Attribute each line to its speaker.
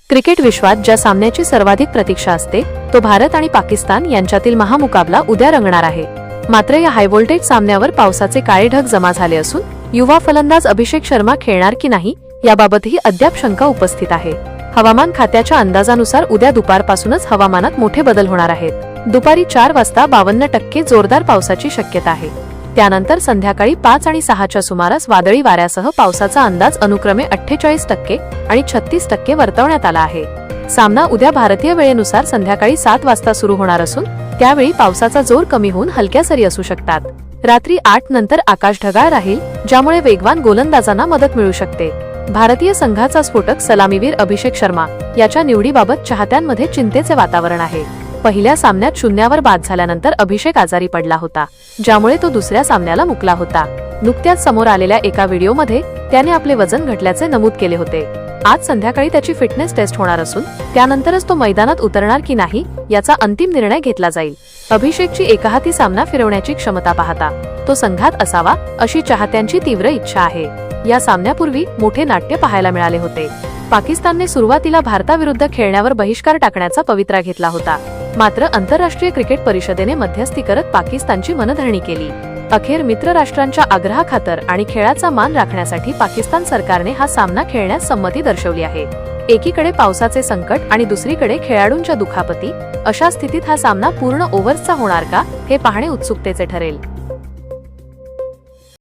Speaker 1: Cricket विश्वात ज्या सामन्याची सर्वाधिक प्रतीक्षा असते तो भारत आणि पाकिस्तान यांच्यातील महामुकाबला उद्या रंगणार आहे। मात्र या हाय व्होल्टेज सामन्यावर पावसाचे काळे ढग जमा झाले असून युवा फलंदाज अभिषेक शर्मा खेळणार की नाही याबाबतही अद्याप शंका उपस्थित आहे। हवामान खात्याच्या अंदाजानुसार उद्या दुपारपासूनच हवामानात मोठे बदल होणार आहेत। दुपारी 4 वाजता 52% जोरदार पावसाची शक्यता आहे। त्यानंतर संध्याकाळी 5 आणि 6च्या सुमारास वादळी वाऱ्यासह पावसाचा अंदाज अनुक्रमे 48% आणि 36% वर्तवण्यात आला आहे। सामना उद्या भारतीय वेळेनुसार संध्याकाळी 7 वाजता सुरू होणार असून त्यावेळी पावसाचा जोर कमी होऊन हलक्या सरी असू शकतात। रात्री 8 नंतर आकाश ढगाळ राहील, ज्यामुळे वेगवान गोलंदाजांना मदत मिळू शकते। भारतीय संघाचा स्फोटक सलामीवीर अभिषेक शर्मा याच्या निवडीबाबत चाहत्यांमध्ये चिंतेचे वातावरण आहे। पहिल्या सामन्यात 0वर बाद झाल्यानंतर अभिषेक आजारी पडला होता, ज्यामुळे तो दुसऱ्या सामन्याला मुकला होता। नुकत्याच समोर आलेल्या एका व्हिडिओमध्ये त्याने आपले वजन घटल्याचे नमूद केले होते। आज संध्याकाळी त्याची फिटनेस टेस्ट होणार असून त्यानंतरच तो मैदानात उतरणार की नाही याचा अंतिम निर्णय घेतला जाईल। अभिषेकची एकहाती सामना फिरवण्याची क्षमता पाहता तो संघात असावा अशी चाहत्यांची तीव्र इच्छा आहे। या सामन्यापूर्वी मोठे नाट्य पाहायला मिळाले होते। पाकिस्तानने सुरुवातीला भारताविरुद्ध खेळण्यावर बहिष्कार टाकण्याचा पवित्रा घेतला होता, मात्र आंतरराष्ट्रीय क्रिकेट परिषदेने मध्यस्थी करत पाकिस्तानची मनधरणी केली। अखेर मित्र राष्ट्रांच्या आग्रहाखातर आणि खेळाचा मान राखण्यासाठी पाकिस्तान सरकारने हा सामना खेळण्यास संमती दर्शवली आहे। एकीकडे पावसाचे संकट आणि दुसरीकडे खेळाडूंच्या दुखापती, अशा स्थितीत हा सामना पूर्ण ओव्हर्सचा होणार का हे पाहणे उत्सुकतेचे ठरेल।